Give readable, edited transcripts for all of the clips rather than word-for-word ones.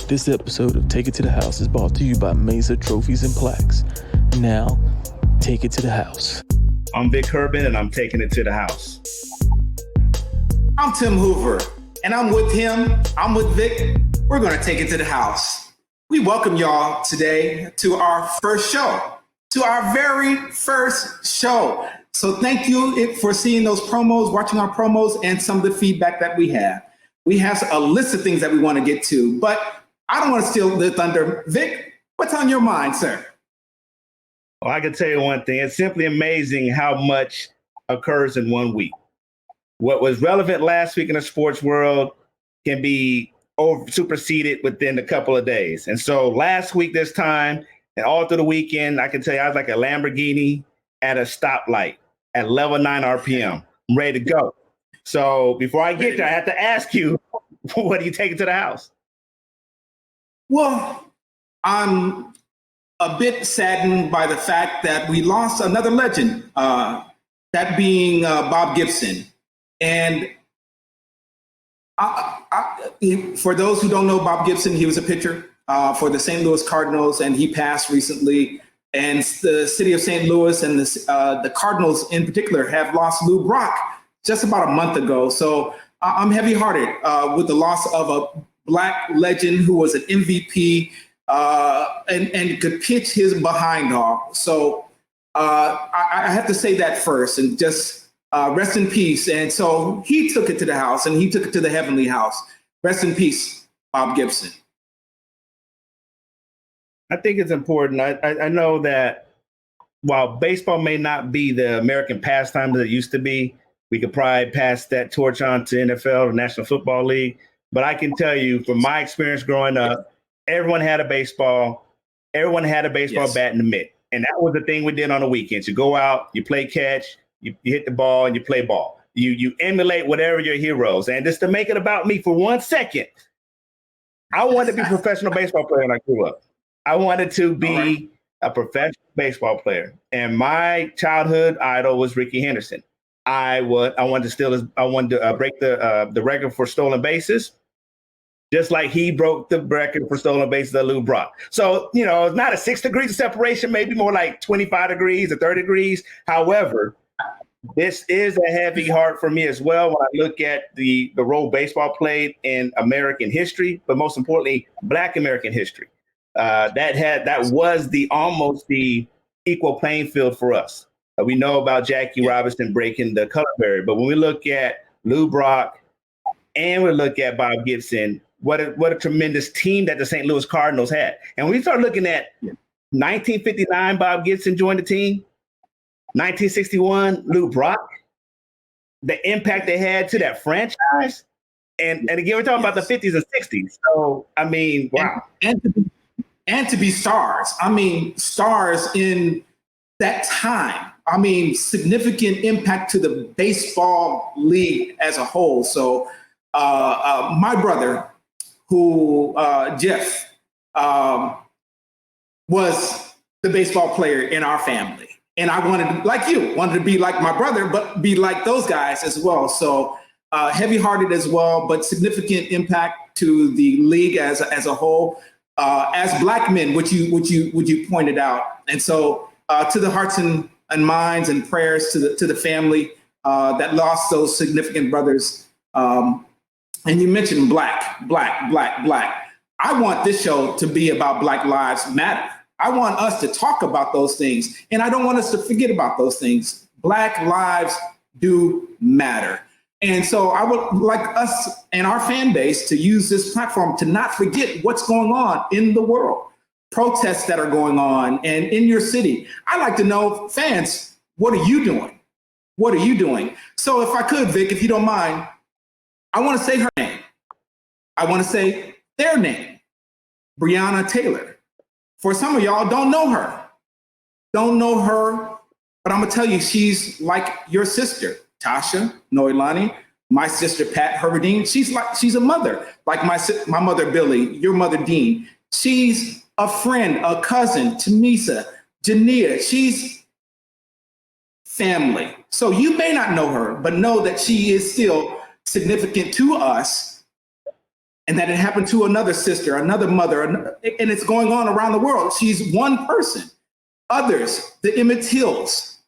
This episode of Take It to the House is brought to you by Mesa Trophies and Plaques. Now, take it to the house. I'm Vic Herbin, and I'm taking it to the house. I'm Tim Hoover, and I'm with him. I'm with Vic. We're going to take it to the house. We welcome y'all today to our first show, to our very first show. So thank you for seeing those promos, watching our promos, and some of the feedback that we have. We have a list of things that we want to get to, but I don't want to steal the thunder. Vic, what's on your mind, sir? Well, I can tell you one thing. It's simply amazing how much occurs in 1 week. What was relevant last week in the sports world can be superseded within a couple of days. And so last week, this time, and all through the weekend, I can tell you I was like a Lamborghini at a stoplight at level 9 RPM. I'm ready to go. So before I get there, I have to ask you, what are you taking to the house? Well, I'm a bit saddened by the fact that we lost another legend, that being Bob Gibson. And for those who don't know Bob Gibson, he was a pitcher for the St. Louis Cardinals, and he passed recently. And the city of St. Louis and the Cardinals in particular have lost Lou Brock just about a month ago. So I'm heavy-hearted with the loss of a Black legend who was an MVP and could pitch his behind off. So I have to say that first and just rest in peace. And so he took it to the house and he took it to the heavenly house. Rest in peace, Bob Gibson. I think it's important. I know that while baseball may not be the American pastime that it used to be, we could probably pass that torch on to NFL, the National Football League. But I can tell you from my experience growing up, everyone had a baseball. Everyone had a baseball Yes. bat in the mitt. And that was the thing we did on the weekends. You go out, you play catch, you hit the ball, and you play ball. You emulate whatever your heroes. And just to make it about me for 1 second, I wanted to be a professional baseball player when I grew up. I wanted to be a professional baseball player. And my childhood idol was Rickey Henderson. I wanted to break the record for stolen bases, just like he broke the record for stolen bases of Lou Brock. So, it's not a 6 degrees of separation, maybe more like 25 degrees or 30 degrees. However, this is a heavy heart for me as well when I look at the role baseball played in American history, but most importantly, Black American history. That was almost the equal playing field for us. We know about Jackie Robinson breaking the color barrier, but when we look at Lou Brock and we look at Bob Gibson, what a tremendous team that the St. Louis Cardinals had. And when we start looking at 1959, Bob Gibson joined the team, 1961, Lou Brock, the impact they had to that franchise. And again, we're talking about the 50s and 60s. So, I mean, wow. And to be stars. I mean, stars in that time. I mean, significant impact to the baseball league as a whole. So my brother, Jeff, was the baseball player in our family. And I wanted to be like my brother, but be like those guys as well. So heavy-hearted as well, but significant impact to the league as a whole, as Black men, which you pointed out. And so to the hearts and minds and prayers to the family that lost those significant brothers. And you mentioned black. I want this show to be about Black Lives Matter. I want us to talk about those things, and I don't want us to forget about those things. Black lives do matter. And so I would like us and our fan base to use this platform to not forget what's going on in the world, protests that are going on and in your city. I'd like to know, fans, what are you doing? What are you doing? So if I could, Vic, if you don't mind, I want to say her name. I want to say their name, Breonna Taylor. For some of y'all, don't know her, but I'm gonna tell you, she's like your sister, Tasha Noilani, my sister, Pat Herberdine. She's a mother, like my mother, Billy, your mother, Dean. She's a friend, a cousin, Tamisa, Jania. She's family. So you may not know her, but know that she is still significant to us, and that it happened to another sister, another mother, and it's going on around the world. She's one person. Others, the Emmett Tills,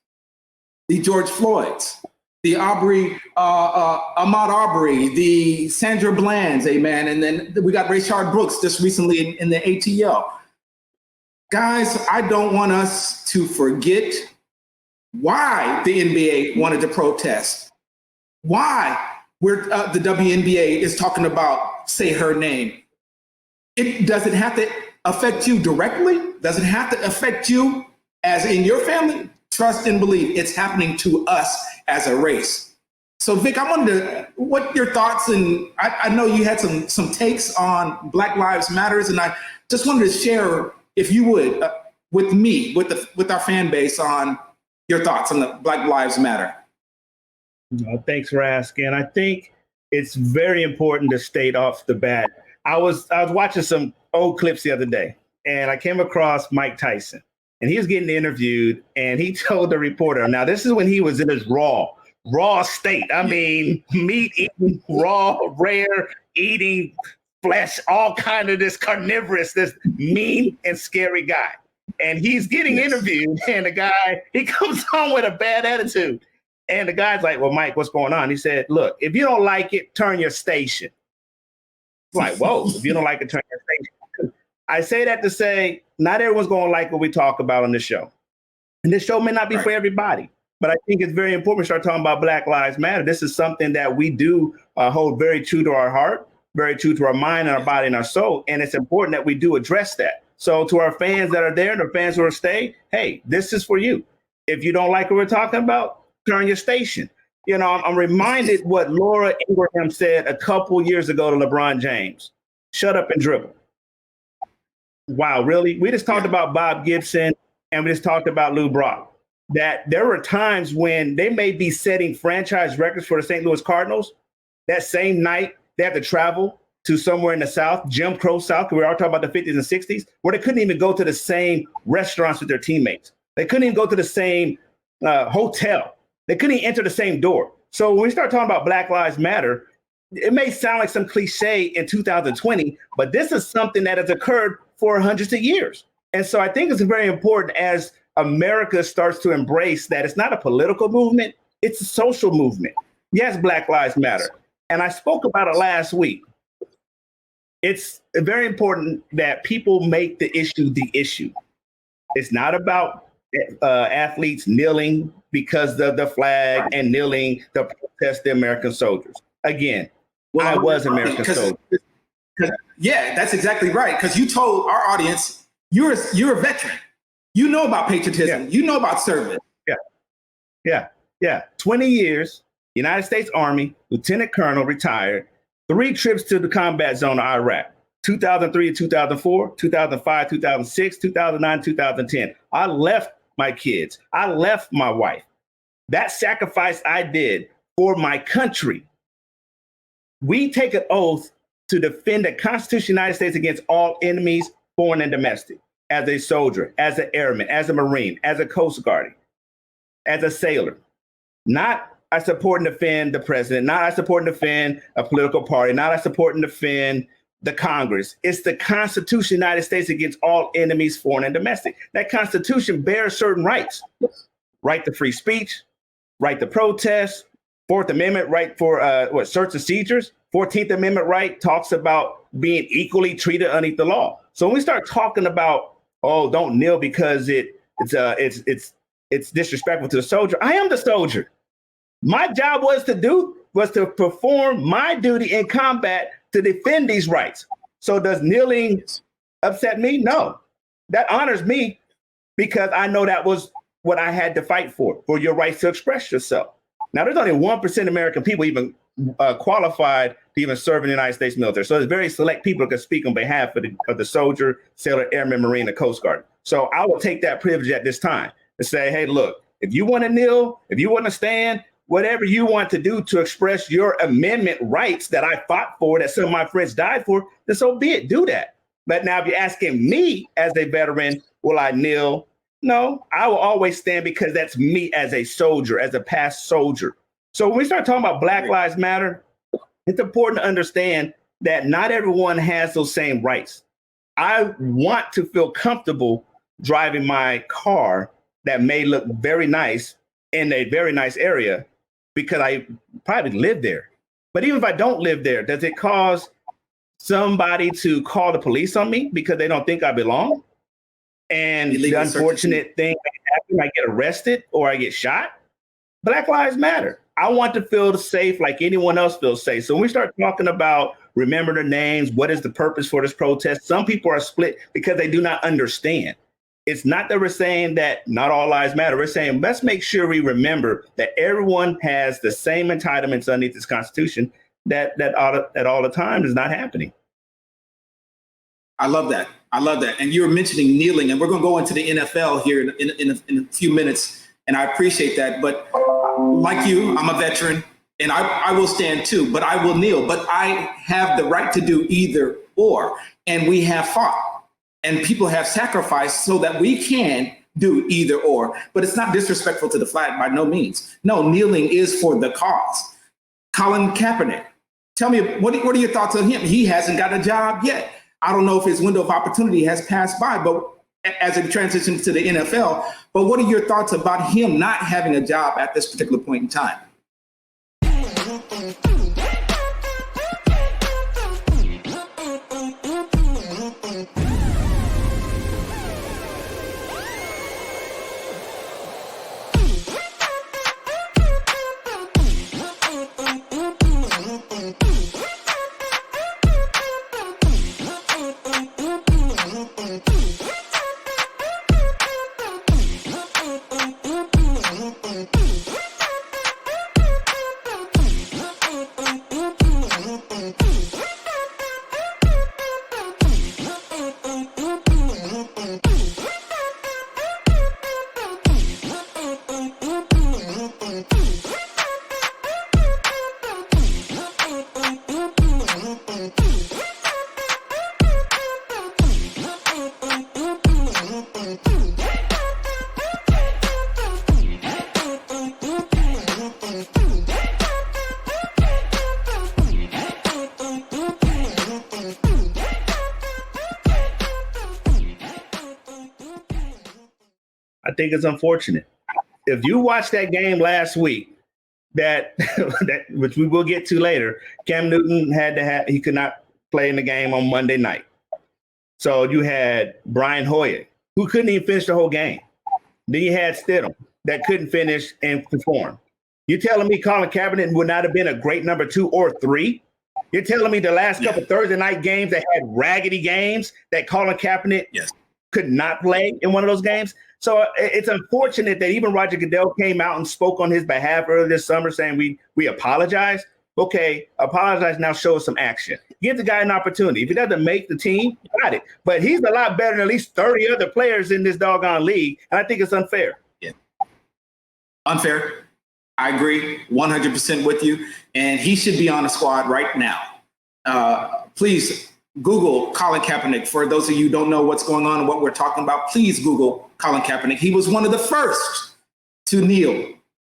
the George Floyds, the Ahmaud Arbery, the Sandra Blands, amen. And then we got Rayshard Brooks just recently in the ATL. Guys, I don't want us to forget why the NBA wanted to protest, why the WNBA is talking about say her name. Does it have to affect you directly? Does it have to affect you as in your family? Trust and believe it's happening to us as a race. So Vic, I wanted to, what your thoughts, and I know you had some takes on Black Lives Matters, and I just wanted to share, if you would, with me, with our fan base on your thoughts on the Black Lives Matter. Thanks for asking. I think it's very important to state off the bat. I was watching some old clips the other day, and I came across Mike Tyson, and he was getting interviewed, and he told the reporter, now this is when he was in his raw state. I mean, meat eating, raw, rare, eating flesh, all kind of this carnivorous, this mean and scary guy. And he's getting interviewed, and the guy, he comes on with a bad attitude. And the guy's like, well, Mike, what's going on? He said, look, if you don't like it, turn your station. It's like, whoa, if you don't like it, turn your station. I say that to say, not everyone's going to like what we talk about on this show. And this show may not be for everybody, but I think it's very important to start talking about Black Lives Matter. This is something that we do hold very true to our heart, very true to our mind and our body and our soul. And it's important that we do address that. So to our fans that are there and the fans who are staying, hey, this is for you. If you don't like what we're talking about, turn your station. You know, I'm reminded what Laura Ingraham said a couple years ago to LeBron James. Shut up and dribble. Wow, really? We just talked about Bob Gibson and we just talked about Lou Brock. That there were times when they may be setting franchise records for the St. Louis Cardinals. That same night, they have to travel to somewhere in the South, Jim Crow South, we're all talking about the 50s and 60s, where they couldn't even go to the same restaurants with their teammates. They couldn't even go to the same hotel. They couldn't even enter the same door. So when we start talking about Black Lives Matter, it may sound like some cliche in 2020, but this is something that has occurred for hundreds of years. And so I think it's very important as America starts to embrace that it's not a political movement, it's a social movement. Yes, Black Lives Matter. And I spoke about it last week. It's very important that people make the issue the issue. It's not about athletes kneeling because of the flag and kneeling to protest the American soldiers. Again, I was American soldier. Yeah, that's exactly right. Because you told our audience you're a veteran. You know about patriotism. Yeah. You know about service. Yeah. 20 years, United States Army, Lieutenant Colonel, retired, 3 trips to the combat zone of Iraq. 2003 and 2004, 2005, 2006, 2009, 2010. I left my kids. I left my wife. That sacrifice I did for my country. We take an oath to defend the Constitution of the United States against all enemies, foreign and domestic, as a soldier, as an airman, as a Marine, as a Coast Guard, as a sailor. Not I support and defend the president, not I support and defend a political party, not I support and defend the Congress. It's the Constitution of the United States against all enemies, foreign and domestic. That Constitution bears certain rights. Right to free speech, right to protest, Fourth Amendment right for search and seizures. 14th Amendment right talks about being equally treated underneath the law. So when we start talking about, oh, don't kneel because it's disrespectful to the soldier. I am the soldier. My job was to perform my duty in combat to defend these rights. So does kneeling upset me? No. That honors me because I know that was what I had to fight for your rights to express yourself. Now, there's only 1% American people even qualified to even serve in the United States military. So there's very select people who can speak on behalf of the soldier, sailor, airman, Marine, and Coast Guard. So I will take that privilege at this time to say, hey, look, if you want to kneel, if you want to stand, whatever you want to do to express your amendment rights that I fought for, that some of my friends died for, then so be it, do that. But now if you're asking me as a veteran, will I kneel? No, I will always stand because that's me as a soldier, as a past soldier. So when we start talking about Black Lives Matter, it's important to understand that not everyone has those same rights. I want to feel comfortable driving my car that may look very nice in a very nice area because I probably live there. But even if I don't live there, does it cause somebody to call the police on me because they don't think I belong? And the unfortunate thing happen, I get arrested or I get shot. Black Lives Matter. I want to feel safe like anyone else feels safe. So when we start talking about remember the names, what is the purpose for this protest? Some people are split because they do not understand. It's not that we're saying that not all lives matter. We're saying let's make sure we remember that everyone has the same entitlements underneath this Constitution. That all the time is not happening. I love that. And you were mentioning kneeling, and we're going to go into the NFL here in a few minutes, and I appreciate that. But like you, I'm a veteran, and I will stand too, but I will kneel. But I have the right to do either or, and we have fought, and people have sacrificed so that we can do either or. But it's not disrespectful to the flag by no means. No, kneeling is for the cause. Colin Kaepernick, tell me, what are your thoughts on him? He hasn't got a job yet. I don't know if his window of opportunity has passed by, but as it transitions to the NFL, but what are your thoughts about him not having a job at this particular point in time? I think it's unfortunate. If you watched that game last week, that which we will get to later, Cam Newton he could not play in the game on Monday night. So you had Brian Hoyer, who couldn't even finish the whole game. Then you had Stidham that couldn't finish and perform. You're telling me Colin Kaepernick would not have been a great number 2 or 3? You're telling me the last couple Thursday night games that had raggedy games that Colin Kaepernick could not play in one of those games? So it's unfortunate that even Roger Goodell came out and spoke on his behalf earlier this summer saying we apologize. Okay, apologize now, show us some action. Give the guy an opportunity. If he doesn't make the team, got it. But he's a lot better than at least 30 other players in this doggone league, and I think it's unfair. Yeah. Unfair. I agree 100% with you, and he should be on the squad right now. Please Google Colin Kaepernick. For those of you who don't know what's going on and what we're talking about, please Google Colin Kaepernick. He was one of the first to kneel.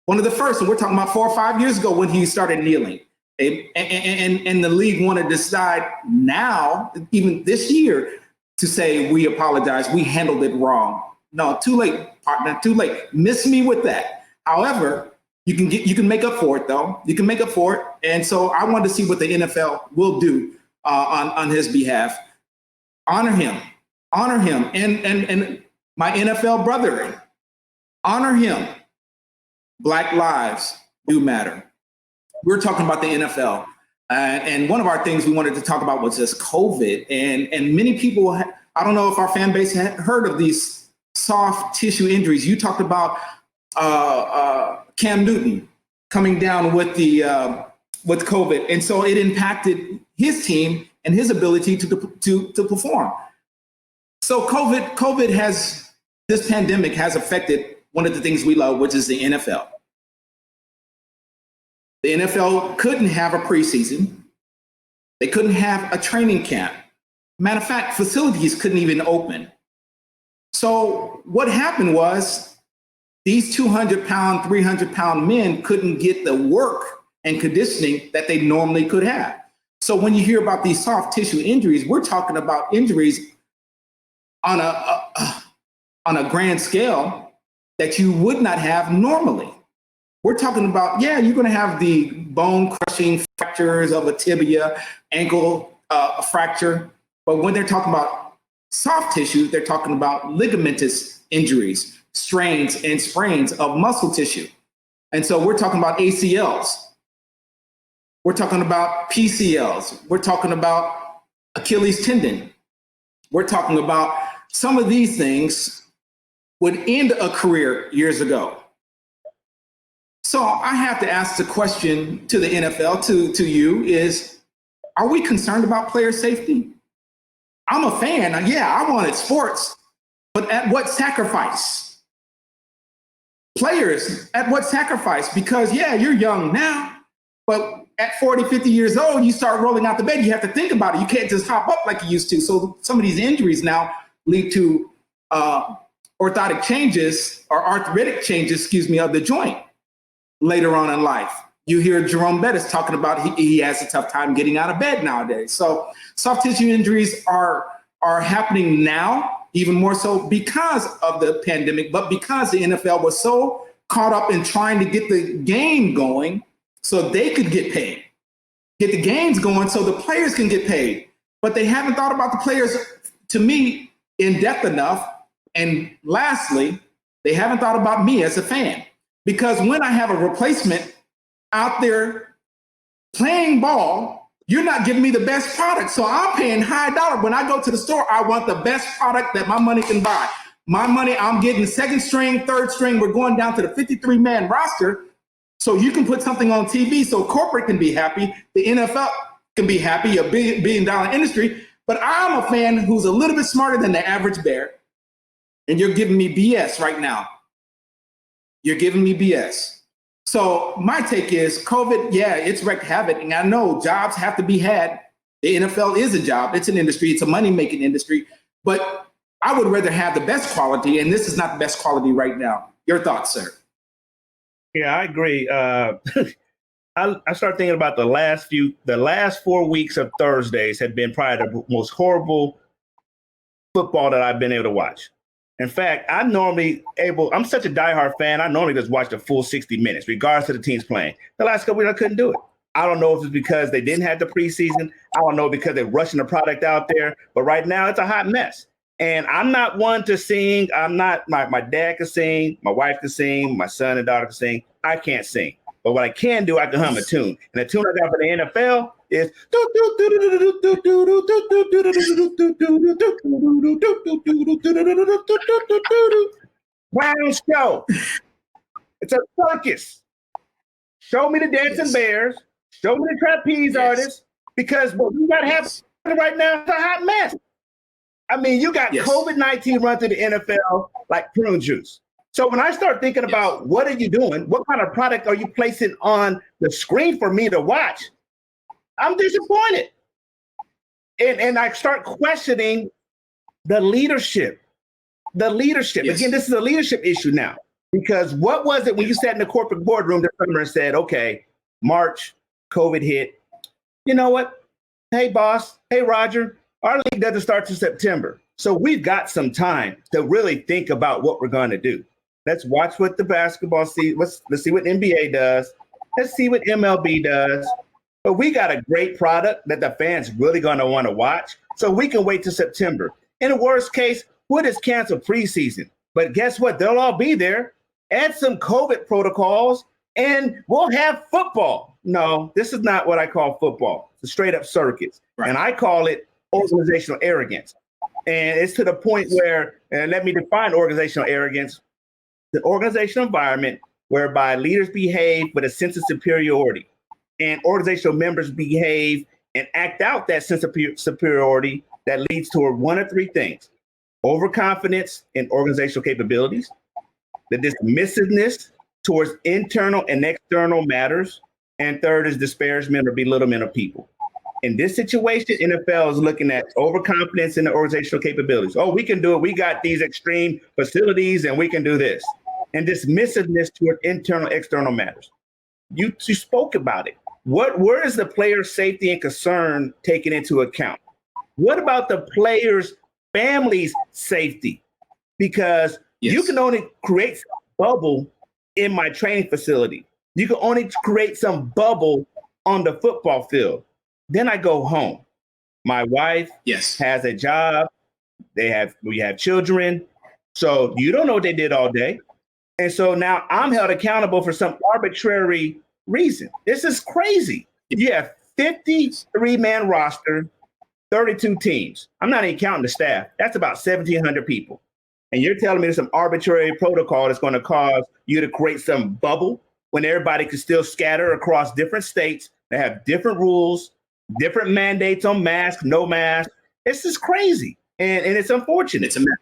One of the first, and we're talking about 4 or 5 years ago when he started kneeling. And the league want to decide now, even this year, to say we apologize, we handled it wrong. No, too late, partner, too late. Miss me with that. However, you can make up for it though. You can make up for it. And so I want to see what the NFL will do on his behalf. Honor him, and my NFL brethren, honor him. Black lives do matter. We're talking about the NFL. And one of our things we wanted to talk about was just COVID. And many people, I don't know if our fan base had heard of these soft tissue injuries. You talked about Cam Newton coming down with COVID. And so it impacted his team and his ability to perform. So this pandemic has affected one of the things we love, which is the NFL. The NFL couldn't have a preseason. They couldn't have a training camp. Matter of fact, facilities couldn't even open. So what happened was these 200-pound, 300-pound men couldn't get the work and conditioning that they normally could have. So when you hear about these soft tissue injuries, we're talking about injuries on a grand scale that you would not have normally. We're talking about, you're going to have the bone-crushing fractures of a tibia, ankle fracture. But when they're talking about soft tissue, they're talking about ligamentous injuries, strains and sprains of muscle tissue. And so we're talking about ACLs. We're talking about PCLs. We're talking about Achilles tendon. We're talking about some of these things would end a career years ago. So I have to ask the question to the NFL, to you, is, are we concerned about player safety? I'm a fan. I wanted sports, but at what sacrifice? Players, at what sacrifice? Because, you're young now, but at 40, 50 years old, you start rolling out the bed. You have to think about it. You can't just hop up like you used to. So some of these injuries now lead to orthotic changes or arthritic changes, of the joint later on in life. You hear Jerome Bettis talking about he has a tough time getting out of bed nowadays. So soft tissue injuries are happening now, even more so because of the pandemic, but because the NFL was so caught up in trying to get the game going so they could get paid, get the games going so the players can get paid. But they haven't thought about the players, to me, in depth enough. And lastly, they haven't thought about me as a fan. Because when I have a replacement out there playing ball, you're not giving me the best product. So I'm paying high dollar. When I go to the store, I want the best product that my money can buy. My money, I'm getting second string, third string. We're going down to the 53-man roster. So you can put something on TV so corporate can be happy. The NFL can be happy, a billion-dollar industry. But I'm a fan who's a little bit smarter than the average bear. And you're giving me BS right now. You're giving me BS. So my take is COVID, it's wreaked havoc. And I know jobs have to be had. The NFL is a job. It's an industry. It's a money-making industry. But I would rather have the best quality, and this is not the best quality right now. Your thoughts, sir? Yeah, I agree. I start thinking about the last 4 weeks of Thursdays have been probably the most horrible football that I've been able to watch. In fact, I'm such a diehard fan, I normally just watch the full 60 minutes, regardless of the teams playing. The last couple weeks, I couldn't do it. I don't know if it's because they didn't have the preseason. I don't know because they're rushing the product out there. But right now, it's a hot mess. And I'm not one to sing. I'm not, my dad can sing, my wife can sing, my son and daughter can sing. I can't sing. But what I can do, I can hum a tune. And the tune I got for the NFL is Brown Show. It's a circus. Show me the dancing bears. Show me the trapeze artists. Because what we got happening right now is a hot mess. I mean, you got COVID-19 run through the NFL like prune juice. So when I start thinking about what are you doing, what kind of product are you placing on the screen for me to watch, I'm disappointed. And I start questioning the leadership. Yes. Again, this is a leadership issue now. Because what was it when you sat in the corporate boardroom this summer and said, okay, March, COVID hit. You know what? Hey, boss. Hey, Roger. Our league doesn't start till September. So we've got some time to really think about what we're going to do. Let's watch what the basketball see. Let's see what NBA does. Let's see what MLB does. But we got a great product that the fans really going to want to watch. So we can wait till September. In the worst case, we'll just cancel preseason. But guess what? They'll all be there. Add some COVID protocols, and we'll have football. No, this is not what I call football. It's a straight up circus. Right. And I call it organizational arrogance. And it's to the point where, and let me define organizational arrogance, the organizational environment whereby leaders behave with a sense of superiority and organizational members behave and act out that sense of superiority that leads to one of three things: overconfidence in organizational capabilities, the dismissiveness towards internal and external matters, and third is disparagement or belittlement of people. In this situation, NFL is looking at overconfidence in the organizational capabilities. Oh, we can do it. We got these extreme facilities and we can do this. And dismissiveness toward internal, external matters. You spoke about it. Where is the player safety and concern taken into account? What about the players' families' safety? Because you can only create some bubble in my training facility. You can only create some bubble on the football field. Then I go home. My wife has a job. We have children. So you don't know what they did all day. And so now I'm held accountable for some arbitrary reason. This is crazy. You have 53-man roster, 32 teams. I'm not even counting the staff. That's about 1,700 people. And you're telling me there's some arbitrary protocol that's going to cause you to create some bubble when everybody can still scatter across different states. They have different rules, different mandates on mask, no mask. This is crazy. And it's unfortunate. It's a mess.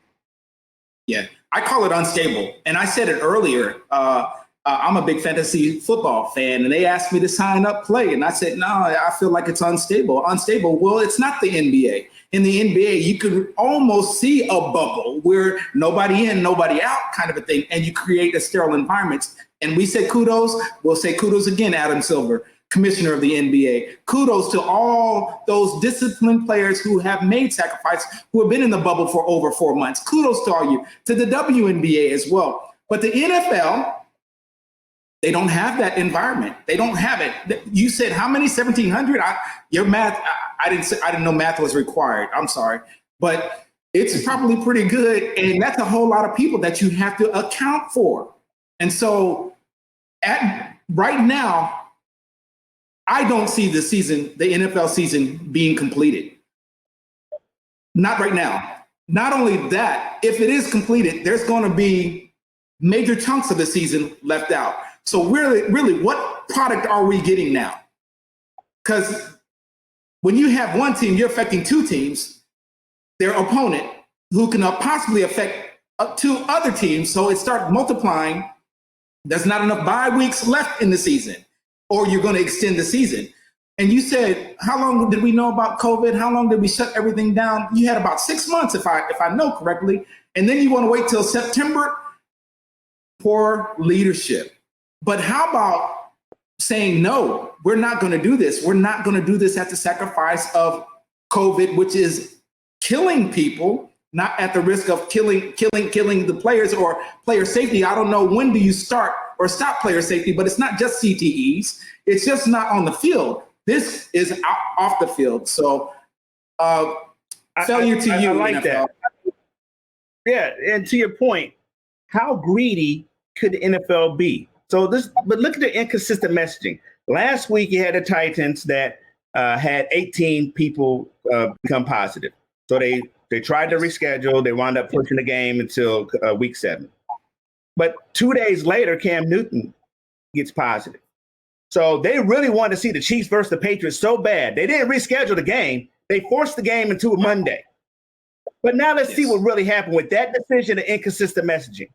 Yeah, I call it unstable. And I said it earlier. I'm a big fantasy football fan, and they asked me to sign up, play. And I said, no, I feel like it's unstable. Unstable. Well, it's not the NBA. In the NBA, you could almost see a bubble where nobody in, nobody out kind of a thing. And you create a sterile environment. And we say kudos. We'll say kudos again, Adam Silver, commissioner of the NBA. Kudos to all those disciplined players who have made sacrifice, who have been in the bubble for over 4 months. Kudos to all you, to the WNBA as well. But the NFL, they don't have that environment. They don't have it. You said how many? 1,700? Your math, I didn't know math was required. I'm sorry. But it's probably pretty good. And that's a whole lot of people that you have to account for. And so right now, I don't see the NFL season being completed. Not right now. Not only that, if it is completed, there's going to be major chunks of the season left out. So really, what product are we getting now? Because when you have one team, you're affecting two teams, their opponent, who can possibly affect two other teams. So it starts multiplying. There's not enough bye weeks left in the season, or you're going to extend the season. And you said, how long did we know about COVID? How long did we shut everything down? You had about 6 months, if I know correctly. And then you want to wait till September for leadership. But how about saying, no, we're not going to do this. We're not going to do this at the sacrifice of COVID, which is killing people, not at the risk of killing the players or player safety. I don't know, when do you start or stop player safety, but it's not just CTEs. It's just not on the field. This is off the field. So failure to you. I like NFL. That. Yeah, and to your point, how greedy could the NFL be? But look at the inconsistent messaging. Last week, you had the Titans that had 18 people become positive. So they tried to reschedule. They wound up pushing the game until week 7. But 2 days later, Cam Newton gets positive. So they really wanted to see the Chiefs versus the Patriots so bad. They didn't reschedule the game. They forced the game into a Monday. But now let's see what really happened with that decision and inconsistent messaging.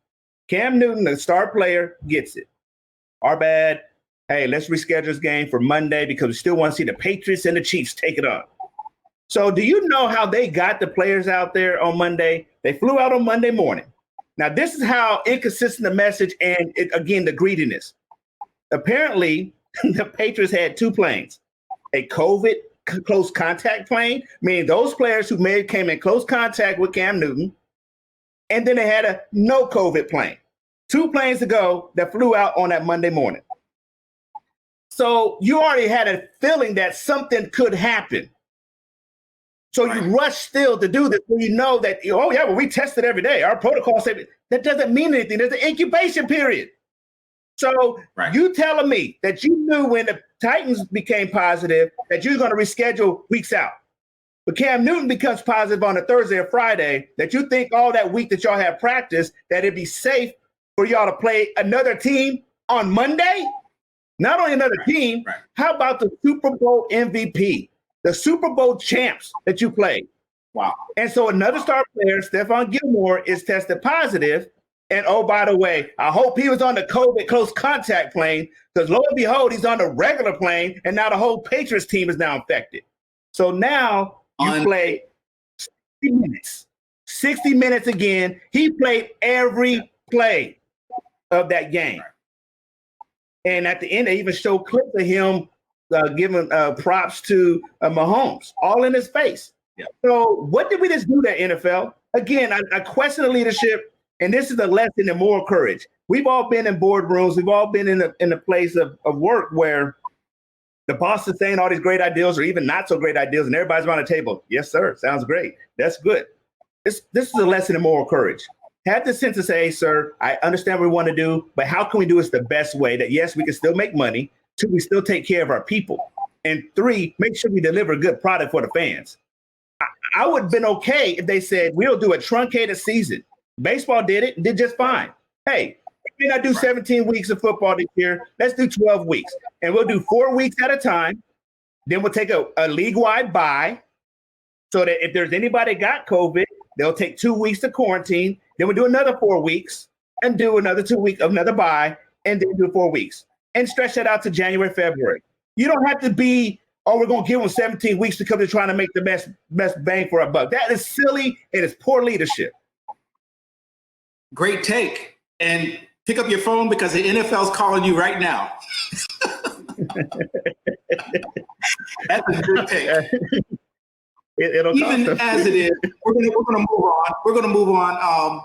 Cam Newton, the star player, gets it. Our bad. Hey, let's reschedule this game for Monday because we still want to see the Patriots and the Chiefs take it on. So do you know how they got the players out there on Monday? They flew out on Monday morning. Now, this is how inconsistent the message and, again, the greediness. Apparently, the Patriots had two planes, a COVID close contact plane, meaning those players who came in close contact with Cam Newton, and then they had a no COVID plane. Two planes to go that flew out on that Monday morning. So you already had a feeling that something could happen. So you rush still to do this when you know that, oh, yeah, well, we test it every day. Our protocol said that doesn't mean anything. There's an incubation period. So you telling me that you knew when the Titans became positive that you're going to reschedule weeks out. But Cam Newton becomes positive on a Thursday or Friday, that you think all that week that y'all have practice, that it'd be safe for y'all to play another team on Monday? Not only another team, how about the Super Bowl MVP, the Super Bowl champs that you played? Wow. And so another star player, Stephon Gilmore, is tested positive. And oh, by the way, I hope he was on the COVID close contact plane, because lo and behold, he's on the regular plane, and now the whole Patriots team is now infected. So now you play 60 minutes. 60 minutes again. He played every play of that game. And at the end, they even show clips of him giving props to Mahomes, all in his face. Yeah. So what did we just do there, NFL? Again, I question the leadership, and this is a lesson in moral courage. We've all been in boardrooms. We've all been in a place of work where the boss is saying all these great ideas or even not so great ideas, and everybody's around the table. Yes, sir. Sounds great. That's good. This is a lesson in moral courage. Have the sense to say, hey, sir, I understand what we want to do, but how can we do this the best way that, yes, we can still make money, 2, we still take care of our people, and 3, make sure we deliver a good product for the fans. I would have been okay if they said, we'll do a truncated season. Baseball did it and did just fine. Hey, we may not do 17 weeks of football this year. Let's do 12 weeks. And we'll do 4 weeks at a time. Then we'll take a league-wide bye so that if there's anybody got COVID, they'll take 2 weeks to quarantine. Then we'll do another 4 weeks and do another 2 weeks, another bye, and then do 4 weeks. And stretch that out to January, February. You don't have to be, oh, we're going to give them 17 weeks because they're trying to make the best bang for our buck. That is silly, and it's poor leadership. Great take. And pick up your phone because the NFL's calling you right now. That's a good take. It'll even as it is, we're gonna move on. We're gonna move on.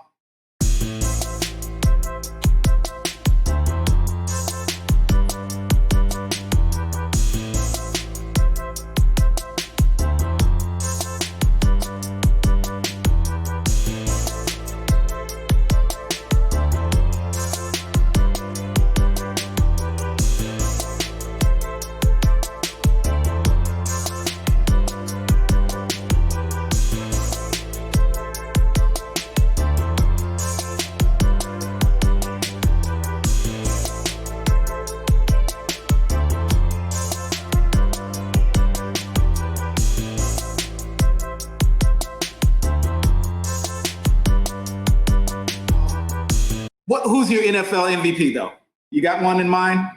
Who's your NFL MVP, though? You got one in mind?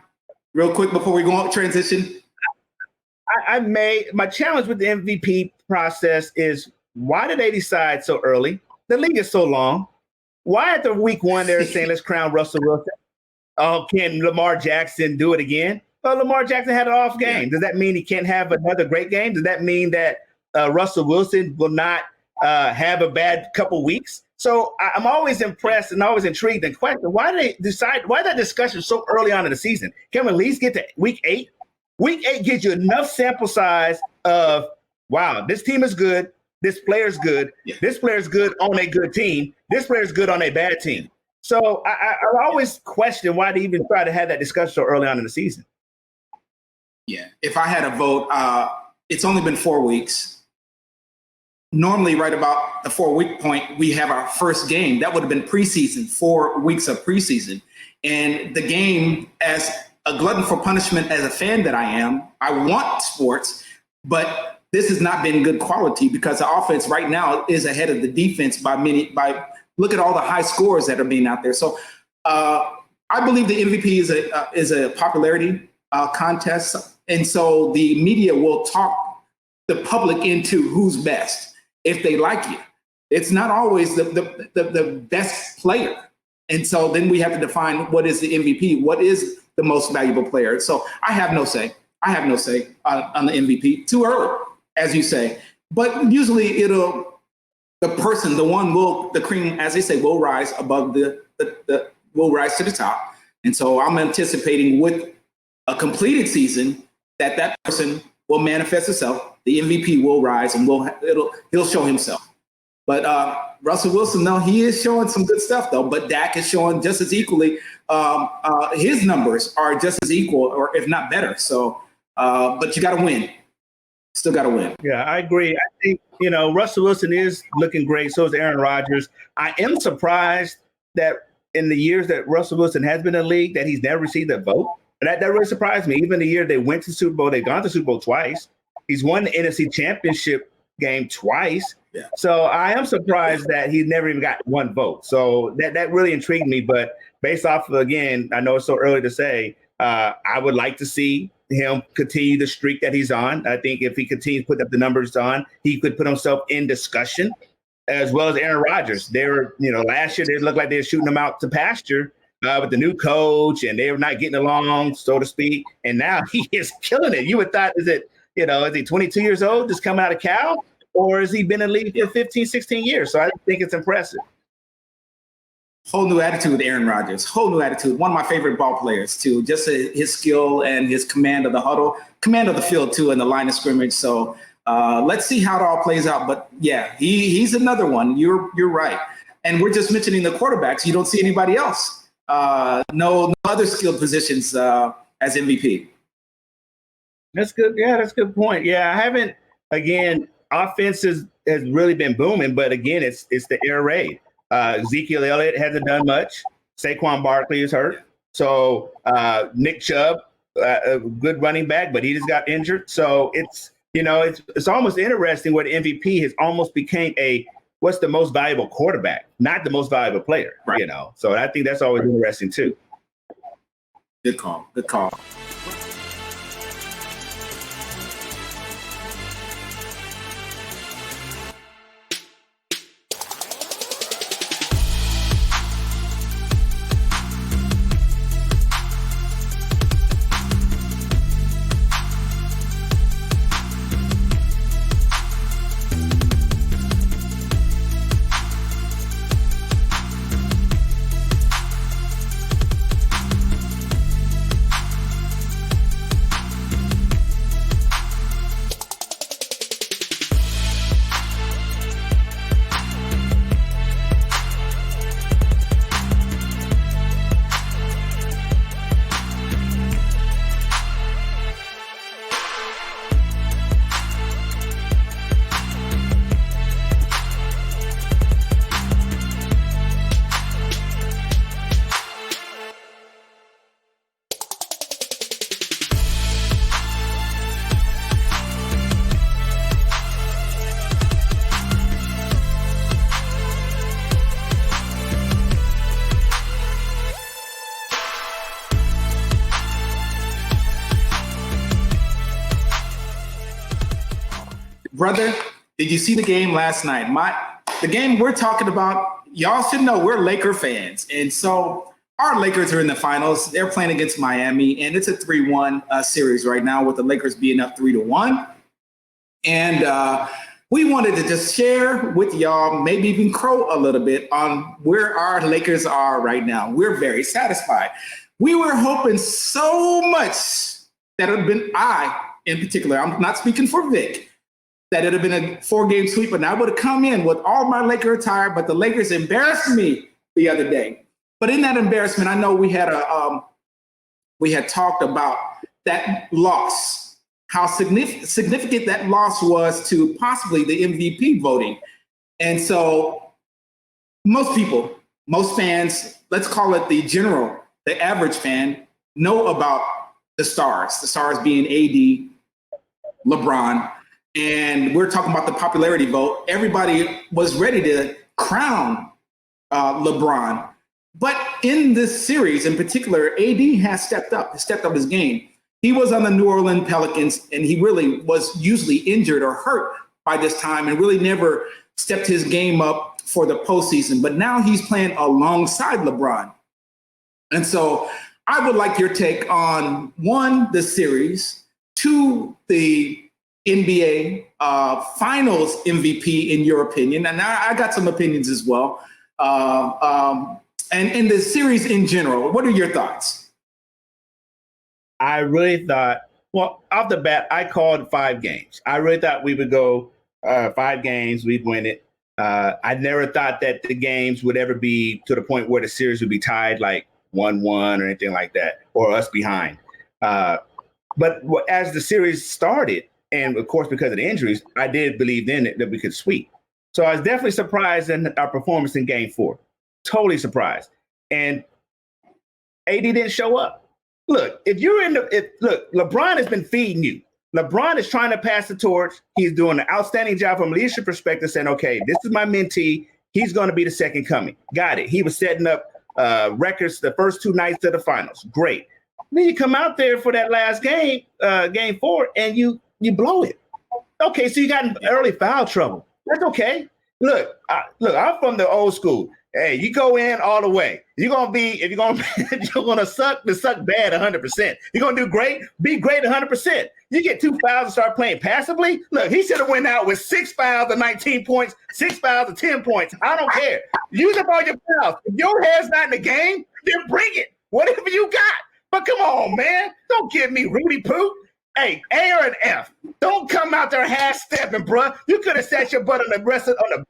Real quick before we go on transition. My challenge with the MVP process is, why did they decide so early? The league is so long. Why after week 1 they're saying let's crown Russell Wilson? Oh, can Lamar Jackson do it again? Well, Lamar Jackson had an off game. Does that mean he can't have another great game? Does that mean that Russell Wilson will not have a bad couple weeks? So I'm always impressed and always intrigued and question, why that discussion so early on in the season? Can we at least get to week 8? Week 8 gives you enough sample size of, wow, this team is good. This player's good. Yeah. This player's good on a good team. This player's good on a bad team. So I always question why they even try to have that discussion so early on in the season. Yeah, if I had a vote, it's only been 4 weeks. Normally, right about the 4-week point, we have our first game. That would have been preseason, 4 weeks of preseason. And the game, as a glutton for punishment, as a fan that I am, I want sports, but this has not been good quality because the offense right now is ahead of the defense by look at all the high scores that are being out there. So I believe the MVP is a popularity contest. And so the media will talk the public into who's best. If they like you, it's not always the best player. And so then we have to define what is the MVP, what is the most valuable player. So I have no say. I have no say on the MVP. Too early, as you say. But usually the cream, as they say, will rise above will rise to the top. And so I'm anticipating with a completed season that person will manifest itself. The MVP will rise and he'll show himself. But Russell Wilson, no, he is showing some good stuff though. But Dak is showing just as equally. His numbers are just as equal, or if not better. So, but you got to win. Still got to win. Yeah, I agree. I think, Russell Wilson is looking great. So is Aaron Rodgers. I am surprised that in the years that Russell Wilson has been in the league, that he's never received a vote. That really surprised me. Even the year they went to the Super Bowl, they've gone to the Super Bowl twice. He's won the NFC Championship game twice. Yeah. So I am surprised that he's never even got one vote. So that really intrigued me. But based off of, again, I know it's so early to say, I would like to see him continue the streak that he's on. I think if he continues to put up the numbers on, he could put himself in discussion, as well as Aaron Rodgers. They were, last year they looked like they were shooting him out to pasture with the new coach, and they were not getting along, so to speak. And now he is killing it. You would thought, is he 22 years old, just coming out of Cal, or has he been in the league for 15, 16 years? So I think it's impressive. Whole new attitude with Aaron Rodgers. Whole new attitude. One of my favorite ball players, too. Just his skill and his command of the huddle, command of the field, too, and the line of scrimmage. So let's see how it all plays out. But, yeah, he's another one. You're right. And we're just mentioning the quarterbacks. You don't see anybody else. No other skilled positions as MVP. That's good. Yeah, that's a good point. Yeah, I haven't, again, offense has really been booming. But, again, it's the air raid. Ezekiel Elliott hasn't done much. Saquon Barkley is hurt. So Nick Chubb, a good running back, but he just got injured. So it's almost interesting where the MVP has almost became what's the most valuable quarterback, not the most valuable player, right. So I think that's always interesting too. Good call. Good call. Brother, did you see the game last night? The game we're talking about, y'all should know we're Laker fans. And so our Lakers are in the finals. They're playing against Miami, and it's a 3-1 series right now with the Lakers being up 3-1. And we wanted to just share with y'all, maybe even crow a little bit on where our Lakers are right now. We're very satisfied. We were hoping so much that it had been, in particular, I'm not speaking for Vic, that it would have been a 4-game sweep, and I would have come in with all my Laker attire, but the Lakers embarrassed me the other day. But in that embarrassment, I know we had talked about that loss, how significant that loss was to possibly the MVP voting. And so most people, most fans, let's call it the average fan, know about the stars being AD, LeBron. And we're talking about the popularity vote. Everybody was ready to crown LeBron. But in this series in particular, AD has stepped up his game. He was on the New Orleans Pelicans, and he really was usually injured or hurt by this time and really never stepped his game up for the postseason. But now he's playing alongside LeBron. And so I would like your take on one, the series, two, the NBA Finals MVP in your opinion, and I got some opinions as well, and the series in general. What are your thoughts? I really thought, well, off the bat, I called 5 games. I really thought we would go 5 games, we'd win it. I never thought that the games would ever be to the point where the series would be tied like 1-1 or anything like that, or us behind. But as the series started, and of course, because of the injuries, I did believe then that we could sweep. So I was definitely surprised in our performance in Game 4. Totally surprised. And AD didn't show up. Look, if you're in look, LeBron has been feeding you. LeBron is trying to pass the torch. He's doing an outstanding job from a leadership perspective, saying, okay, this is my mentee. He's going to be the second coming. Got it. He was setting up records the first 2 nights of the finals. Great. Then you come out there for that last game, Game 4, and you blow it. Okay, so you got early foul trouble. That's okay. Look, I'm from the old school. Hey, you go in all the way. You're gonna suck bad 100%. You're gonna do great, be great 100%. You get 2 fouls and start playing passively. Look, he should have went out with 6 fouls and 19 points, 6 fouls and 10 points. I don't care. Use up all your fouls. If your head's not in the game, then bring it. Whatever you got. But come on, man. Don't give me Rudy Poo. Hey, A or an F. Don't come out there half-stepping, bruh. You could have sat your butt on the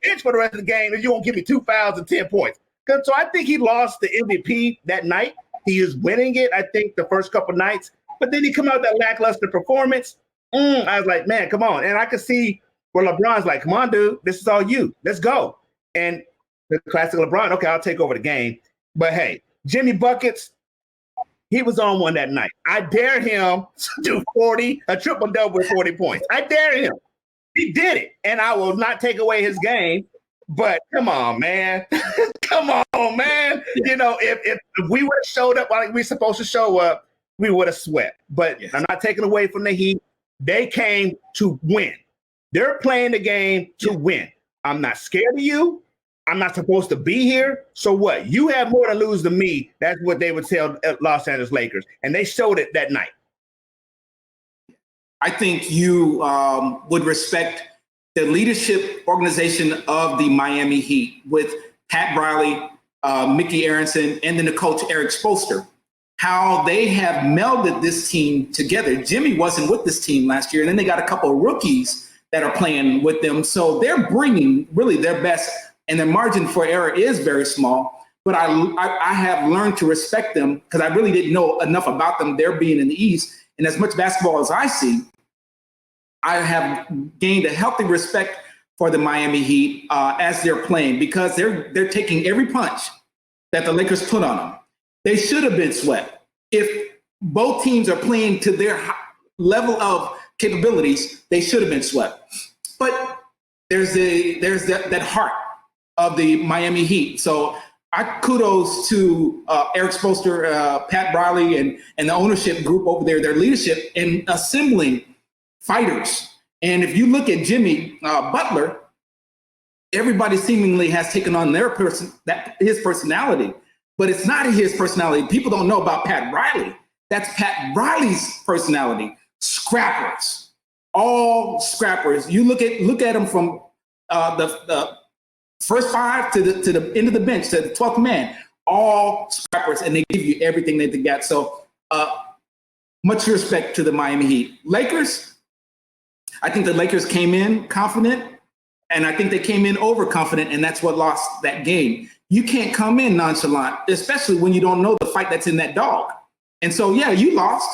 bench for the rest of the game if you won't give me 2 fouls and 10 points. So I think he lost the MVP that night. He is winning it, I think, the first couple nights. But then he come out with that lackluster performance. I was like, man, come on. And I could see where LeBron's like, come on, dude. This is all you. Let's go. And the classic LeBron, okay, I'll take over the game. But, hey, Jimmy Buckets, he was on one that night. I dare him to do a triple-double with 40 points. I dare him. He did it. And I will not take away his game. But come on, man. Come on, man. You know, if we would have showed up like we're supposed to show up, we would have swept. But yes. I'm not taking away from the Heat. They came to win. They're playing the game to win. I'm not scared of you. I'm not supposed to be here. So what? You have more to lose than me. That's what they would tell Los Angeles Lakers. And they showed it that night. I think you would respect the leadership organization of the Miami Heat with Pat Riley, Mickey Aronson, and then the coach Eric Spoelstra, how they have melded this team together. Jimmy wasn't with this team last year, and then they got a couple of rookies that are playing with them. So they're bringing really their best, and their margin for error is very small. But I have learned to respect them because I really didn't know enough about them, their being in the East. And as much basketball as I see, I have gained a healthy respect for the Miami Heat as they're playing because they're taking every punch that the Lakers put on them. They should have been swept. If both teams are playing to their level of capabilities, they should have been swept. But there's that heart of the Miami Heat. So I kudos to Eric Spoelstra, Pat Riley, and the ownership group over there, their leadership in assembling fighters. And if you look at Jimmy Butler, everybody seemingly has taken on his personality, but it's not his personality. People don't know about Pat Riley. That's Pat Riley's personality. Scrappers, all scrappers. You look at them from the first 5 to the end of the bench, to the 12th man, all scrappers, and they give you everything that they got. So much respect to the Miami Heat. Lakers, I think the Lakers came in confident, and I think they came in overconfident, and that's what lost that game. You can't come in nonchalant, especially when you don't know the fight that's in that dog. And so, yeah, you lost,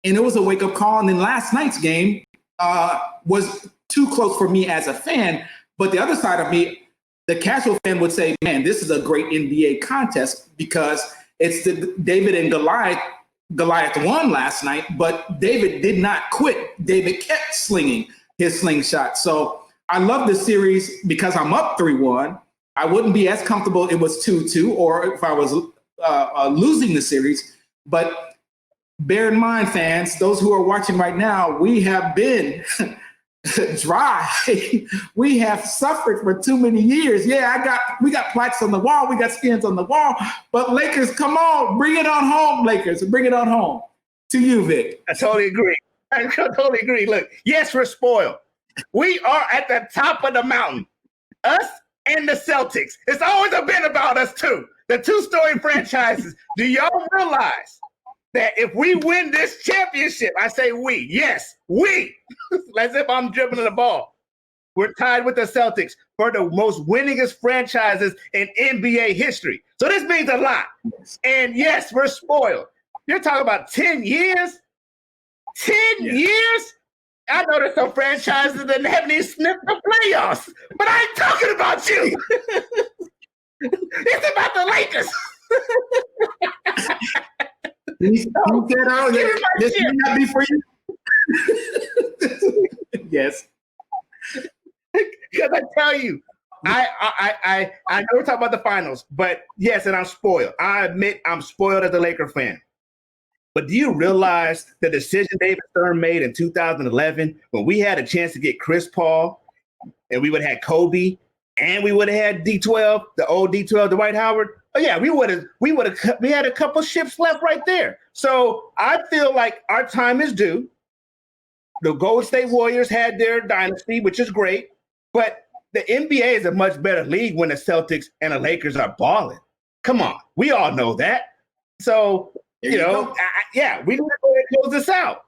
and it was a wake-up call. And then last night's game was too close for me as a fan. But the other side of me, the casual fan would say, man, this is a great NBA contest because it's the David and Goliath. Goliath won last night, but David did not quit. David kept slinging his slingshot. So I love this series because I'm up 3-1. I wouldn't be as comfortable if it was 2-2 or if I was losing the series. But bear in mind, fans, those who are watching right now, we have been dry. We have suffered for too many years. Yeah, we got plaques on the wall, we got skins on the wall, but Lakers, come on, bring it on home, Lakers, bring it on home. To you, Vic. I totally agree. Look, yes, we're spoiled. We are at the top of the mountain. Us and the Celtics. It's always been about us too. The two-story franchises. Do y'all realize that if we win this championship, I say we, yes, we, as if I'm dribbling the ball, we're tied with the Celtics for the most winningest franchises in NBA history. So this means a lot. And yes, we're spoiled. You're talking about 10 years? 10 years? I know there's some franchises that haven't even sniffed the playoffs, but I ain't talking about you. It's about the Lakers. You said earlier, this may not be for you. Yes. Because I tell you, I know we're talking about the finals, but yes, and I'm spoiled. I admit I'm spoiled as a Laker fan. But do you realize the decision David Stern made in 2011 when we had a chance to get Chris Paul and we would have had Kobe and we would have had D12, the old D12, Dwight Howard? Oh yeah, we had a couple ships left right there. So I feel like our time is due. The Golden State Warriors had their dynasty, which is great, but the NBA is a much better league when the Celtics and the Lakers are balling. Come on, we all know that. So, we need to go ahead and close this out.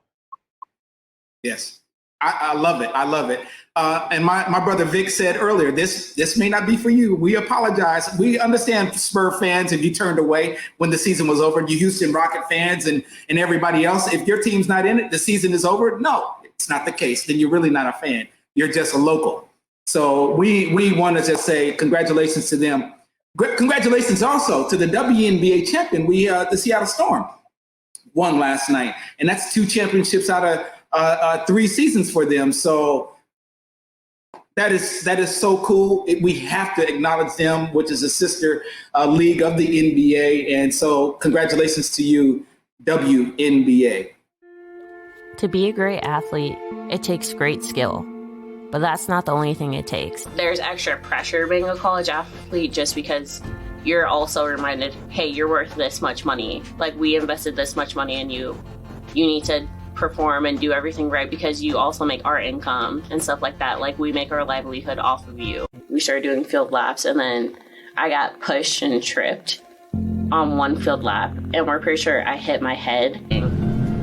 Yes, I love it. I love it. And my brother Vic said earlier, this may not be for you. We apologize. We understand Spur fans if you turned away when the season was over. You Houston Rocket fans and everybody else, if your team's not in it, the season is over. No, it's not the case. Then you're really not a fan. You're just a local. So we want to just say congratulations to them. Congratulations also to the WNBA champion. The Seattle Storm won last night, and that's 2 championships out of 3 seasons for them. So that is so cool. We have to acknowledge them, which is a sister league of the NBA. And so congratulations to you, WNBA. To be a great athlete, it takes great skill. But that's not the only thing it takes. There's extra pressure being a college athlete just because you're also reminded, hey, you're worth this much money. Like, we invested this much money in you. You need to perform and do everything right because you also make our income and stuff like that. Like, we make our livelihood off of you. We started doing field laps, and then I got pushed and tripped on one field lap, and we're pretty sure I hit my head.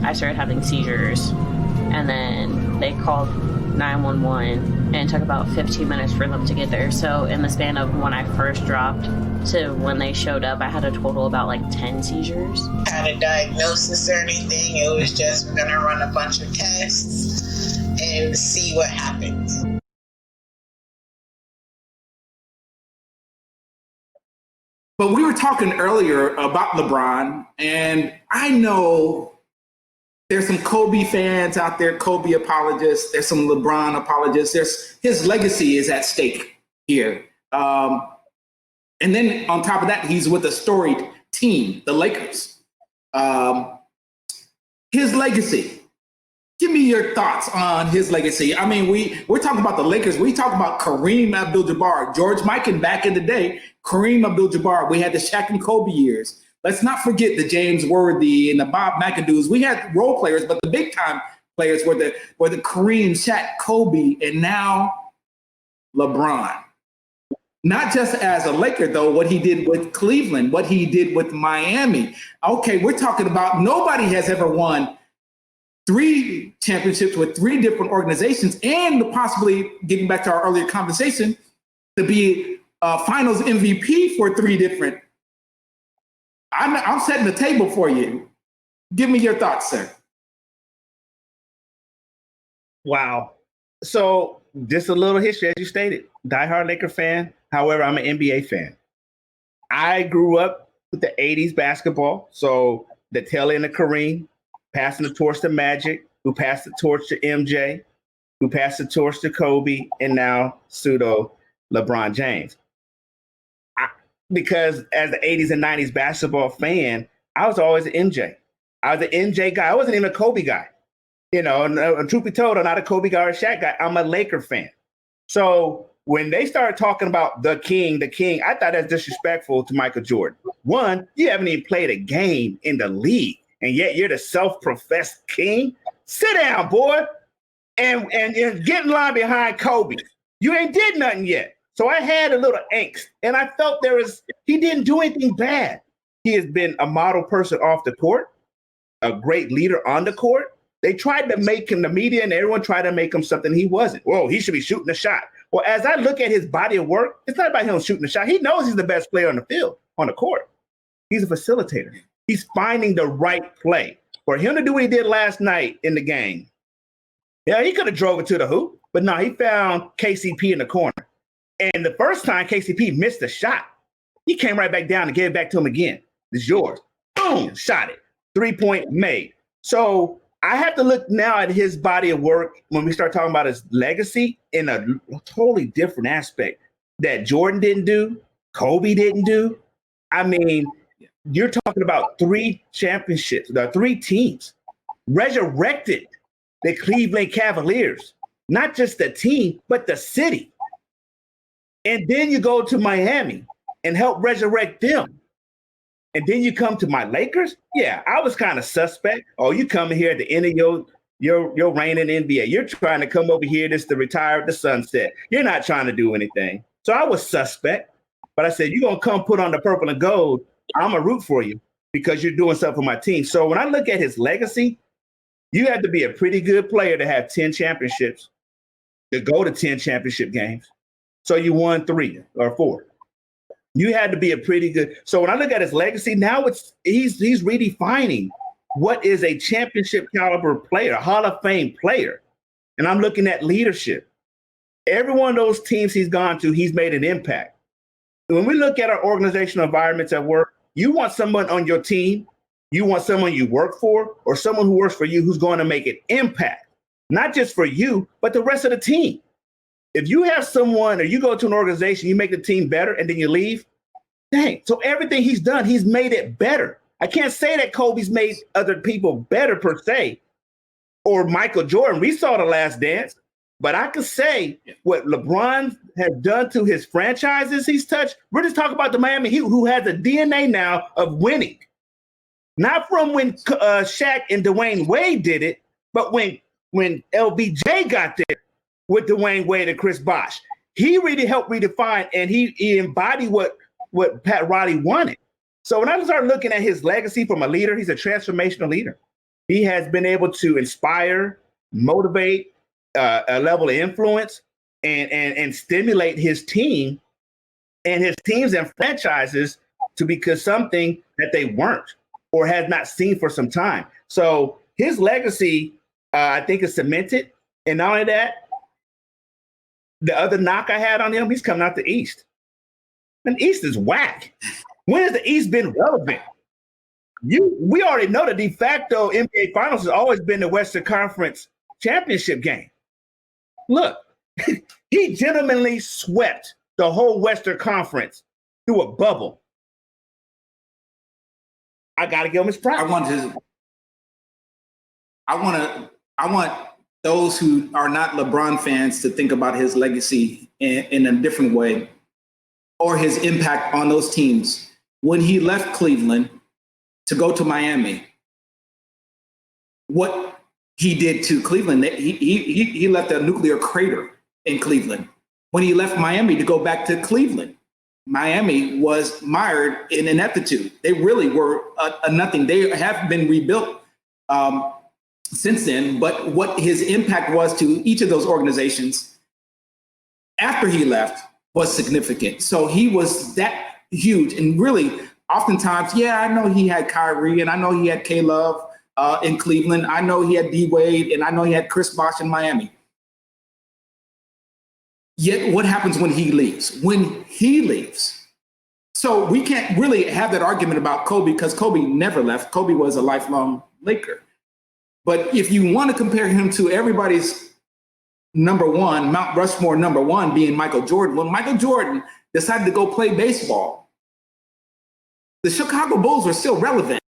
I started having seizures, and then they called 911, and it took about 15 minutes for them to get there. So in the span of when I first dropped to when they showed up, I had a total about like 10 seizures. I had a diagnosis or anything. It was just, we're gonna run a bunch of tests and see what happens. But we were talking earlier about LeBron, and I know there's some Kobe fans out there, Kobe apologists. There's some LeBron apologists. His legacy is at stake here. And then on top of that, he's with a storied team, the Lakers. His legacy. Give me your thoughts on his legacy. I mean, we're talking about the Lakers. We talk about Kareem Abdul-Jabbar, George Mikan back in the day, Kareem Abdul-Jabbar. We had the Shaq and Kobe years. Let's not forget the James Worthy and the Bob McAdoo's. We had role players, but the big time players were the Kareem, Shaq, Kobe, and now LeBron. Not just as a Laker, though, what he did with Cleveland, what he did with Miami. Okay, we're talking about nobody has ever won 3 championships with 3 different organizations, and possibly, getting back to our earlier conversation, to be finals MVP for 3 different. I'm setting the table for you. Give me your thoughts, sir. Wow. So just a little history, as you stated. Diehard Laker fan. However, I'm an NBA fan. I grew up with the 80s basketball. So the tail end of Kareem, passing the torch to Magic, who passed the torch to MJ, who passed the torch to Kobe, and now pseudo LeBron James. Because as the 80s and 90s basketball fan, I was always an MJ. I was an MJ guy. I wasn't even a Kobe guy. You know, and truth be told, I'm not a Kobe guy or Shaq guy. I'm a Laker fan. So when they started talking about the king, I thought that's disrespectful to Michael Jordan. One, you haven't even played a game in the league, and yet you're the self-professed king. Sit down, boy, and get in line behind Kobe. You ain't did nothing yet. So I had a little angst, and I felt he didn't do anything bad. He has been a model person off the court, a great leader on the court. They tried to make him, the media and everyone tried to make him something he wasn't. Whoa, he should be shooting a shot. Well, as I look at his body of work, it's not about him shooting a shot. He knows he's the best player on the field, on the court. He's a facilitator. He's finding the right play. For him to do what he did last night in the game, yeah, he could have drove it to the hoop, but no, he found KCP in the corner. And the first time KCP missed a shot, he came right back down and gave it back to him again. It's yours. Boom, shot it. 3-point made. So I have to look now at his body of work when we start talking about his legacy in a totally different aspect that Jordan didn't do, Kobe didn't do. I mean, you're talking about 3 championships, the 3 teams resurrected the Cleveland Cavaliers, not just the team, but the city. And then you go to Miami and help resurrect them. And then you come to my Lakers. Yeah, I was kind of suspect. Oh, you coming here at the end of your reign in NBA. You're trying to come over here just to retire at the sunset. You're not trying to do anything. So I was suspect. But I said, you're going to come put on the purple and gold. I'm going to root for you because you're doing something for my team. So when I look at his legacy, you have to be a pretty good player to have 10 championships, to go to 10 championship games. So you won 3 or 4. You had to be a pretty good. So when I look at his legacy, now he's redefining what is a championship caliber player, a Hall of Fame player. And I'm looking at leadership. Every one of those teams he's gone to, he's made an impact. When we look at our organizational environments at work, you want someone on your team, you want someone you work for, or someone who works for you who's going to make an impact, not just for you, but the rest of the team. If you have someone or you go to an organization, you make the team better and then you leave, dang. So everything he's done, he's made it better. I can't say that Kobe's made other people better per se, or Michael Jordan. We saw The Last Dance, but I could say what LeBron has done to his franchises he's touched. We're just talking about the Miami Heat, who has the DNA now of winning. Not from when Shaq and Dwayne Wade did it, but when LBJ got there with Dwayne Wade and Chris Bosh. He really helped redefine, and he embodied what Pat Riley wanted. So when I start looking at his legacy from a leader, he's a transformational leader. He has been able to inspire, motivate, a level of influence, and stimulate his team and his teams and franchises to become something that they weren't or had not seen for some time. So his legacy, I think, is cemented. And not only that, the other knock I had on him, he's coming out the East. And the East is whack. When has the East been relevant? We already know the de facto NBA Finals has always been the Western Conference championship game. Look, he gentlemanly swept the whole Western Conference through a bubble. I got to give him his props. I want those who are not LeBron fans to think about his legacy in a different way, or his impact on those teams. When he left Cleveland to go to Miami, what he did to Cleveland, he left a nuclear crater in Cleveland. When he left Miami to go back to Cleveland, Miami was mired in ineptitude. They really were a nothing. They have been rebuilt since then, but what his impact was to each of those organizations after he left was significant. So he was that huge. And really, oftentimes, yeah, I know he had Kyrie and I know he had K-Love in Cleveland. I know he had D-Wade and I know he had Chris Bosh in Miami. Yet what happens when he leaves? When he leaves. So we can't really have that argument about Kobe because Kobe never left. Kobe was a lifelong Laker. But if you want to compare him to everybody's number one, Mount Rushmore number one being Michael Jordan, when Michael Jordan decided to go play baseball, the Chicago Bulls were still relevant.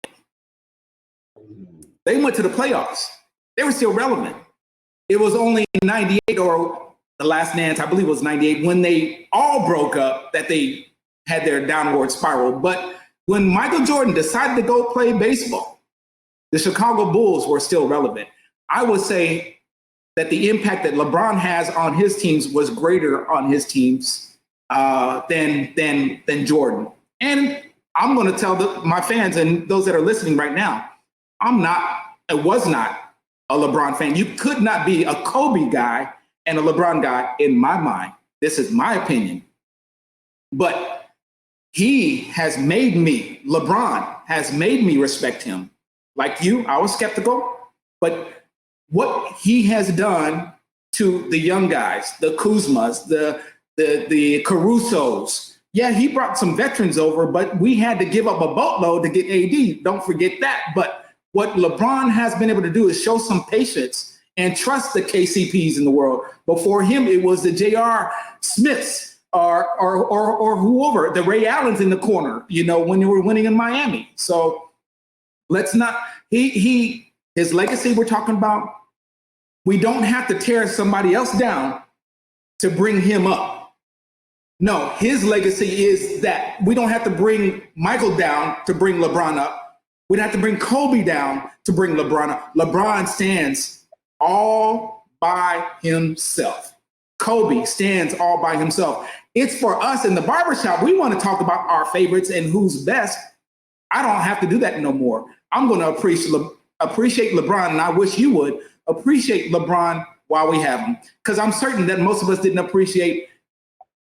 They went to the playoffs. They were still relevant. It was only in 98 or The Last Dance, I believe it was 98, when they all broke up that they had their downward spiral. But when Michael Jordan decided to go play baseball, the Chicago Bulls were still relevant. I would say that the impact that LeBron has on his teams was greater on his teams than Jordan. And I'm going to tell my fans and those that are listening right now, I was not a LeBron fan. You could not be a Kobe guy and a LeBron guy in my mind. This is my opinion. But he has made me, LeBron has made me respect him. Like you, I was skeptical, but what he has done to the young guys, the Kuzmas, the Carusos, yeah, he brought some veterans over, but we had to give up a boatload to get AD. Don't forget that. But what LeBron has been able to do is show some patience and trust the KCPs in the world. Before him, it was the J.R. Smiths or whoever, the Ray Allens in the corner, when they were winning in Miami. So let's not, his legacy we're talking about, we don't have to tear somebody else down to bring him up. No, his legacy is that we don't have to bring Michael down to bring LeBron up. We don't have to bring Kobe down to bring LeBron up. LeBron stands all by himself. Kobe stands all by himself. It's for us in the barbershop. We want to talk about our favorites and who's best. I don't have to do that no more. I'm going to appreciate LeBron, and I wish you would appreciate LeBron while we have him. Because I'm certain that most of us didn't appreciate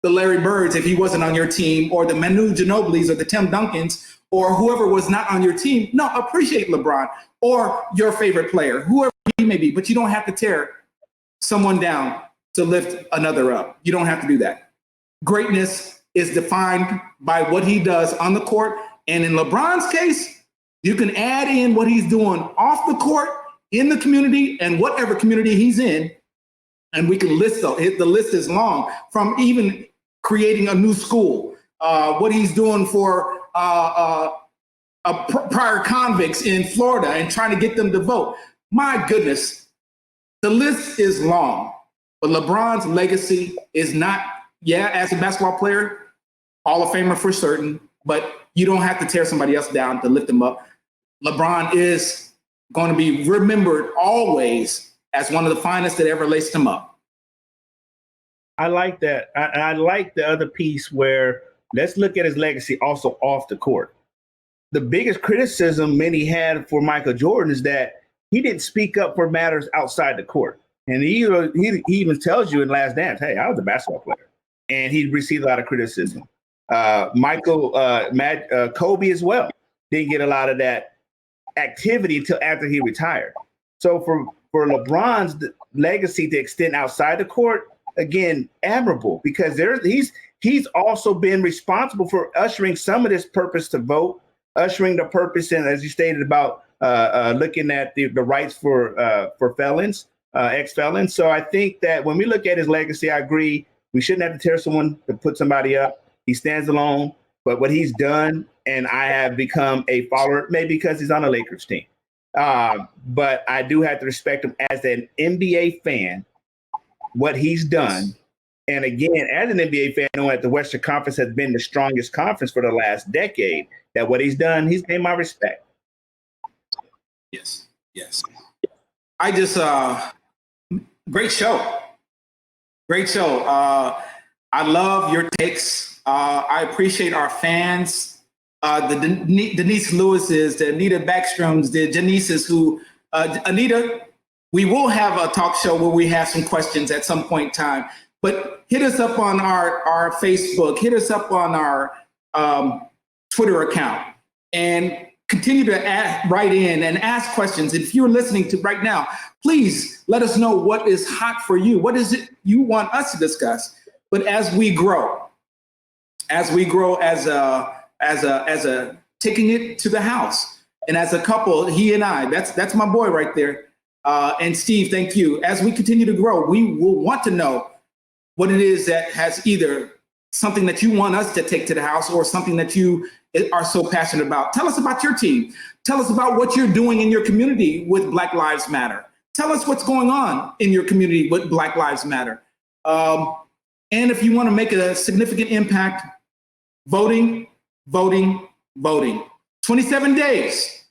the Larry Birds if he wasn't on your team, or the Manu Ginobilis or the Tim Duncans, or whoever was not on your team. No, appreciate LeBron or your favorite player, whoever he may be, but you don't have to tear someone down to lift another up. You don't have to do that. Greatness is defined by what he does on the court. And in LeBron's case, you can add in what he's doing off the court, in the community, and whatever community he's in. And we can list the list is long, from even creating a new school, what he's doing for prior convicts in Florida and trying to get them to vote. My goodness, the list is long, but LeBron's legacy is not, as a basketball player, Hall of Famer for certain, but you don't have to tear somebody else down to lift them up. LeBron is going to be remembered always as one of the finest that ever laced him up. I like that. I like the other piece where let's look at his legacy also off the court. The biggest criticism many had for Michael Jordan is that he didn't speak up for matters outside the court. And he even tells you in Last Dance, hey, I was a basketball player. And he received a lot of criticism. Kobe as well didn't get a lot of that activity until after he retired. So for LeBron's legacy to extend outside the court, again, admirable, because he's also been responsible for ushering some of this purpose to vote, ushering the purpose in, as you stated, about looking at the rights for felons, ex-felons. So I think that when we look at his legacy, I agree, we shouldn't have to tear someone to put somebody up. He stands alone, but what he's done, and I have become a follower, maybe because he's on a Lakers team. But I do have to respect him as an NBA fan, what he's done. And again, as an NBA fan, knowing that the Western Conference has been the strongest conference for the last decade, that what he's done, he's gained my respect. Yes. I just, great show. I love your takes. I appreciate our fans, the Denise Lewises, the Anita Backstroms, the Janices who, Anita, we will have a talk show where we have some questions at some point in time, but hit us up on our Facebook, hit us up on our Twitter account, and continue to write in and ask questions. If you're listening to right now, please let us know what is hot for you. What is it you want us to discuss? But as we grow as a taking it to the house, and as a couple, he and I, that's my boy right there. And Steve, thank you. As we continue to grow, we will want to know what it is that has either something that you want us to take to the house or something that you are so passionate about. Tell us about your team. Tell us about what you're doing in your community with Black Lives Matter. Tell us what's going on in your community with Black Lives Matter. And if you want to make a significant impact, voting, voting, voting. 27 days,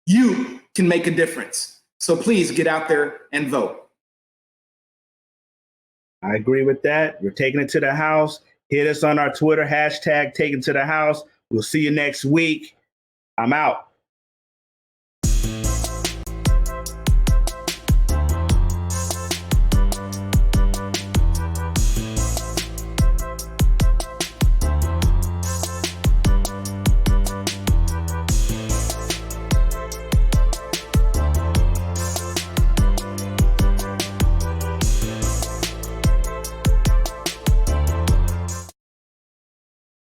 you can make a difference. So please get out there and vote. I agree with that. We're taking it to the house. Hit us on our Twitter, hashtag taking to the house. We'll see you next week. I'm out.